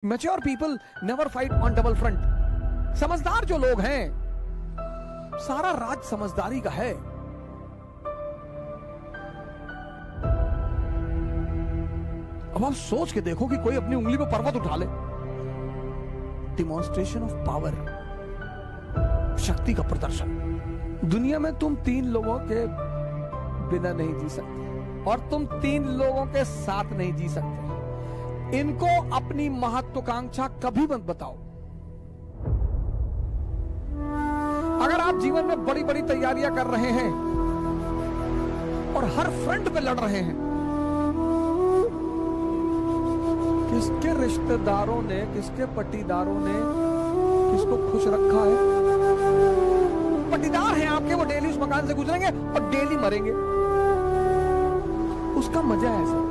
Mature people never fight on double front. समझदार जो लोग हैं, सारा राज समझदारी का है। अब आप सोच के देखो कि कोई अपनी उंगली पे पर्वत उठा ले। डिमॉन्स्ट्रेशन ऑफ पावर, शक्ति का प्रदर्शन। दुनिया में तुम तीन लोगों के बिना नहीं जी सकते और तुम तीन लोगों के साथ नहीं जी सकते। इनको अपनी महत्वाकांक्षा कभी मत बताओ। अगर आप जीवन में बड़ी बड़ी तैयारियां कर रहे हैं और हर फ्रंट पे लड़ रहे हैं, किसके रिश्तेदारों ने, किसके पट्टीदारों ने किसको खुश रखा है? पट्टीदार हैं आपके, वो डेली उस मकान से गुजरेंगे और डेली मरेंगे। उसका मजा है सर।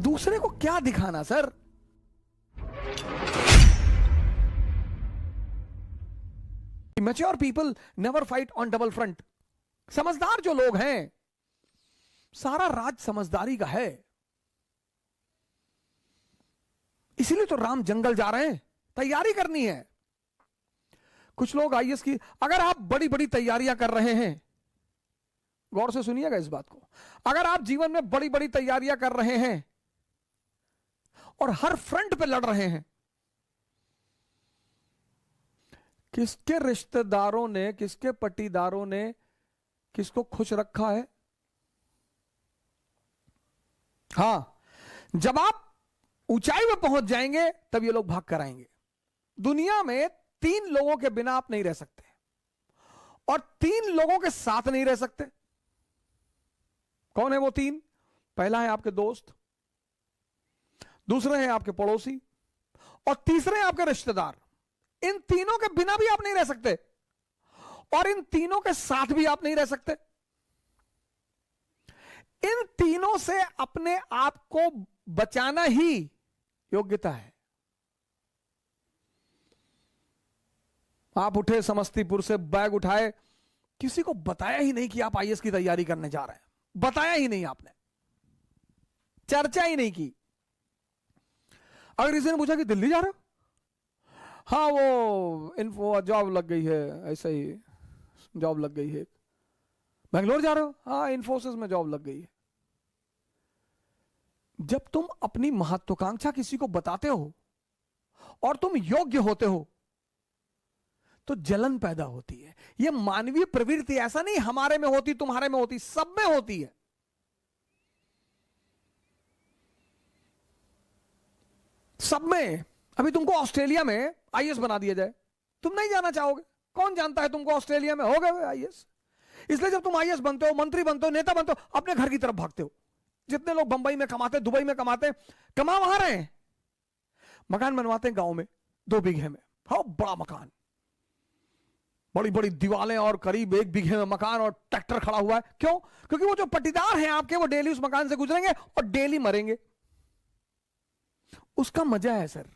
दूसरे को क्या दिखाना sir? Mature people never fight on double front. समझदार जो लोग हैं, सारा राज समझदारी का है। इसीलिए तो राम जंगल जा रहे हैं, तैयारी करनी है। कुछ लोग आईएएस की, अगर आप बड़ी बड़ी तैयारियां कर रहे हैं, गौर से सुनिएगा इस बात को, अगर आप जीवन में बड़ी बड़ी तैयारियां कर रहे हैं और हर फ्रंट पे लड़ रहे हैं, किसके रिश्तेदारों ने, किसके पट्टीदारों ने किसको खुश रखा है? हां, जब आप ऊंचाई में पहुंच जाएंगे तब ये लोग भाग कर आएंगे। दुनिया में तीन लोगों के बिना आप नहीं रह सकते और तीन लोगों के साथ नहीं रह सकते। कौन है वो तीन? पहला है आपके दोस्त, दूसरे हैं आपके पड़ोसी और तीसरे हैं आपके रिश्तेदार। इन तीनों के बिना भी आप नहीं रह सकते और इन तीनों के साथ भी आप नहीं रह सकते। इन तीनों से अपने आप को बचाना ही योग्यता है। आप उठे समस्तीपुर से, बैग उठाए, किसी को बताया ही नहीं कि आप आईएएस की तैयारी करने जा रहे हैं। बताया ही नहीं आपने, चर्चा ही नहीं की। अगर किसी ने पूछा कि दिल्ली जा रहे हो, हाँ वो इन्फो जॉब लग गई है, ऐसा ही जॉब लग गई है। बेंगलोर जा रहे हो, हाँ इन्फोसिस में जॉब लग गई है। जब तुम अपनी महत्वाकांक्षा किसी को बताते हो और तुम योग्य होते हो तो जलन पैदा होती है। यह मानवीय प्रवृत्ति, ऐसा नहीं हमारे में होती, तुम्हारे में होती, सब में होती है। सब में। अभी तुमको ऑस्ट्रेलिया में आईएएस बना दिया जाए, तुम नहीं जाना चाहोगे। कौन जानता है तुमको ऑस्ट्रेलिया में हो गए आईएएस। इसलिए जब तुम आईएएस बनते हो, मंत्री बनते हो, नेता बनते हो, अपने घर की तरफ भागते हो। जितने लोग बंबई में कमाते, दुबई में कमाते, कमा वहां रहे हैं, मकान बनवाते हैं गांव में 2 बीघे में। हाँ, बड़ा मकान, बड़ी बड़ी दीवारें और करीब 1 बीघे में मकान और ट्रैक्टर खड़ा हुआ है। क्यों? क्योंकि वो जो पट्टीदार हैं आपके, वो डेली उस मकान से गुजरेंगे और डेली मरेंगे। उसका मजा है सर।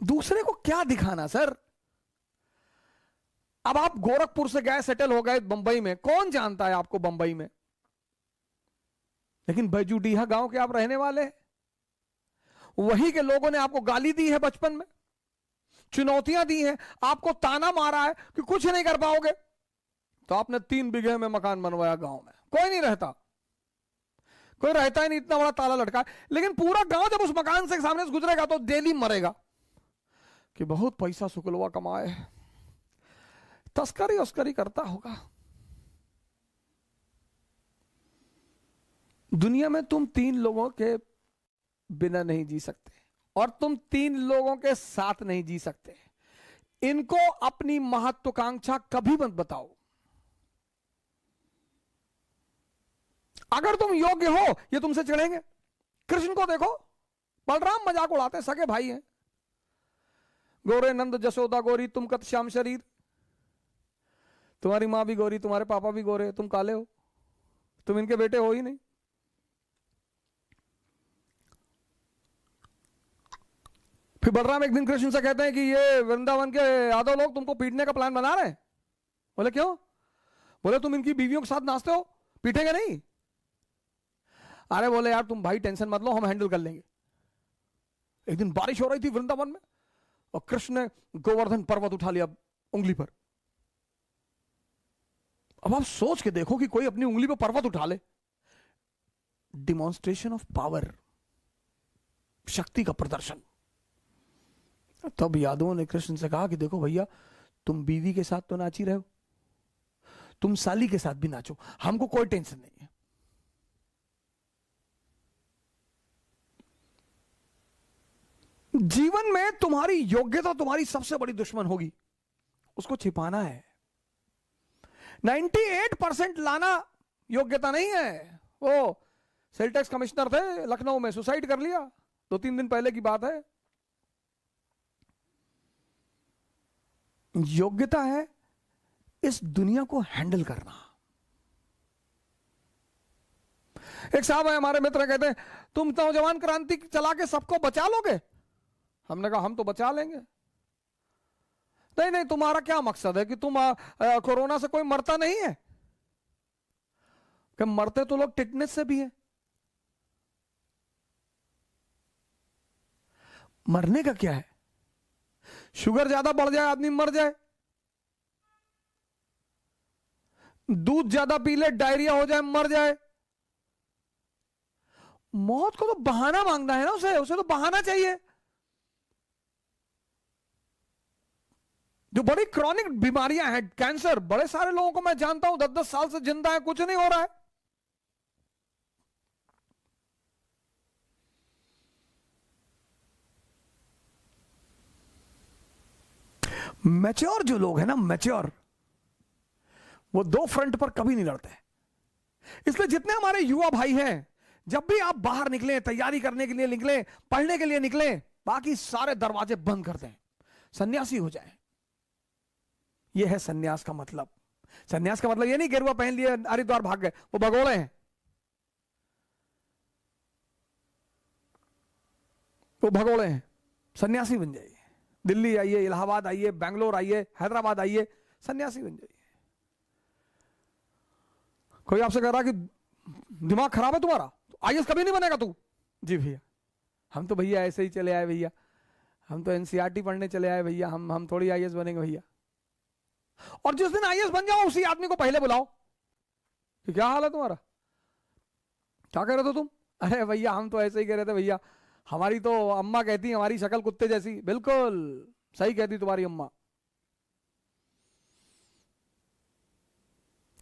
दूसरे को क्या दिखाना सर? अब आप गोरखपुर से गए, सेटल हो गए बंबई में, कौन जानता है आपको बंबई में? लेकिन बैजूडीहा गांव के आप रहने वाले हैं। वही के लोगों ने आपको गाली दी है बचपन में, चुनौतियां दी हैं, आपको ताना मारा है कि कुछ नहीं कर पाओगे, तो आपने 3 बीघे में मकान बनवाया गांव में। कोई नहीं रहता, कोई रहता ही नहीं, इतना बड़ा ताला लटका है। लेकिन पूरा गांव जब उस मकान से सामने से गुजरेगा तो डेली मरेगा कि बहुत पैसा शुक्लवा कमाए, तस्करी उस्करी करता होगा। दुनिया में तुम 3 लोगों के बिना नहीं जी सकते और तुम 3 लोगों के साथ नहीं जी सकते। इनको अपनी महत्वाकांक्षा कभी मत बताओ। अगर तुम योग्य हो, ये तुमसे चिढ़ेंगे। कृष्ण को देखो, बलराम मजाक उड़ाते, सगे भाई हैं। गोरे नंद जसोदा गोरी, तुम कत श्याम शरीर। तुम्हारी मां भी गोरी, तुम्हारे पापा भी गोरे, तुम काले हो, तुम इनके बेटे हो ही नहीं। फिर बलराम एक दिन कृष्ण से कहते हैं कि ये वृंदावन के यादव लोग तुमको पीटने का प्लान बना रहे हैं। बोले क्यों? बोले तुम इनकी बीवियों के साथ नाचते हो, पीटेंगे नहीं? अरे बोले यार तुम भाई टेंशन मत लो, हम हैंडल कर लेंगे। एक दिन बारिश हो रही थी वृंदावन में और कृष्ण ने गोवर्धन पर्वत उठा लिया उंगली पर। अब आप सोच के देखो कि कोई अपनी उंगली पर पर्वत उठा ले। डिमॉन्स्ट्रेशन ऑफ पावर, शक्ति का प्रदर्शन। तब यादवों ने कृष्ण से कहा कि देखो भैया, तुम बीवी के साथ तो नाच ही रहे हो, तुम साली के साथ भी नाचो, हमको कोई टेंशन नहीं है। जीवन में तुम्हारी योग्यता तुम्हारी सबसे बड़ी दुश्मन होगी, उसको छिपाना है। 98% लाना योग्यता नहीं है। वो सेल टैक्स कमिश्नर थे लखनऊ में, सुसाइड कर लिया, 2-3 दिन पहले की बात है। योग्यता है इस दुनिया को हैंडल करना। एक साहब है हमारे मित्र, कहते हैं तुम नौजवान क्रांति चला के सबको बचा लोगे। हमने कहा हम तो बचा लेंगे। नहीं नहीं, तुम्हारा क्या मकसद है कि तुम कोरोना से कोई मरता नहीं है? कि मरते तो लोग टिटनेस से भी हैं। मरने का क्या है? शुगर ज्यादा बढ़ जाए आदमी मर जाए, दूध ज्यादा पी ले डायरिया हो जाए मर जाए। मौत को तो बहाना मांगना है ना, उसे तो बहाना चाहिए। जो बड़ी क्रॉनिक बीमारियां हैं, कैंसर, बड़े सारे लोगों को मैं जानता हूं 10-10 साल से जिंदा है, कुछ नहीं हो रहा है। मैच्योर जो लोग हैं ना, मैच्योर, वो दो फ्रंट पर कभी नहीं लड़ते। इसलिए जितने हमारे युवा भाई हैं, जब भी आप बाहर निकले, तैयारी करने के लिए निकले, पढ़ने के लिए निकले, बाकी सारे दरवाजे बंद कर दें, सन्यासी हो जाएं। यह है सन्यास का मतलब। सन्यास का मतलब यह नहीं गेरुआ पहन लिए हरिद्वार भाग गए, वो भगोड़े हैं, वो भगोड़े हैं। सन्यासी बन जाइए, दिल्ली आइए, इलाहाबाद आइए, बेंगलोर आइए, हैदराबाद आइए, सन्यासी बन जाइए। कोई आपसे कह रहा कि दिमाग खराब है तुम्हारा, आईएएस कभी नहीं बनेगा तू। जी भैया, हम तो भैया ऐसे ही चले आए भैया, हम तो एनसीईआरटी पढ़ने चले आए भैया, हम थोड़ी आईएएस बनेंगे भैया। और जिस दिन आईएएस बन जाओ उसी आदमी को पहले बुलाओ कि क्या हाल है तुम्हारा, क्या कह रहे थे तुम? अरे भैया हम तो ऐसे ही कह रहे थे भैया, हमारी तो अम्मा कहती हमारी शक्ल कुत्ते जैसी। बिल्कुल सही कहती तुम्हारी अम्मा।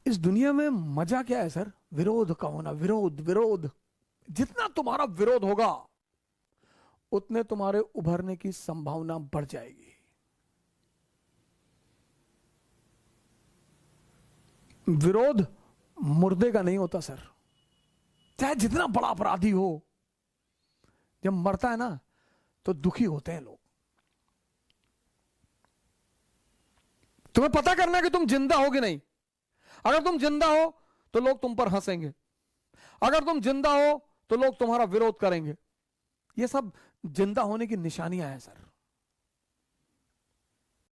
इस दुनिया में मजा क्या है सर? विरोध का होना। विरोध विरोध, जितना तुम्हारा विरोध होगा उतने तुम्हारे उभरने की संभावना बढ़ जाएगी। विरोध मुर्दे का नहीं होता सर, चाहे जितना बड़ा अपराधी हो, जब मरता है ना तो दुखी होते हैं लोग। तुम्हें पता करना है कि तुम जिंदा हो कि नहीं। अगर तुम जिंदा हो तो लोग तुम पर हंसेंगे, अगर तुम जिंदा हो तो लोग तुम्हारा विरोध करेंगे। ये सब जिंदा होने की निशानियां हैं सर।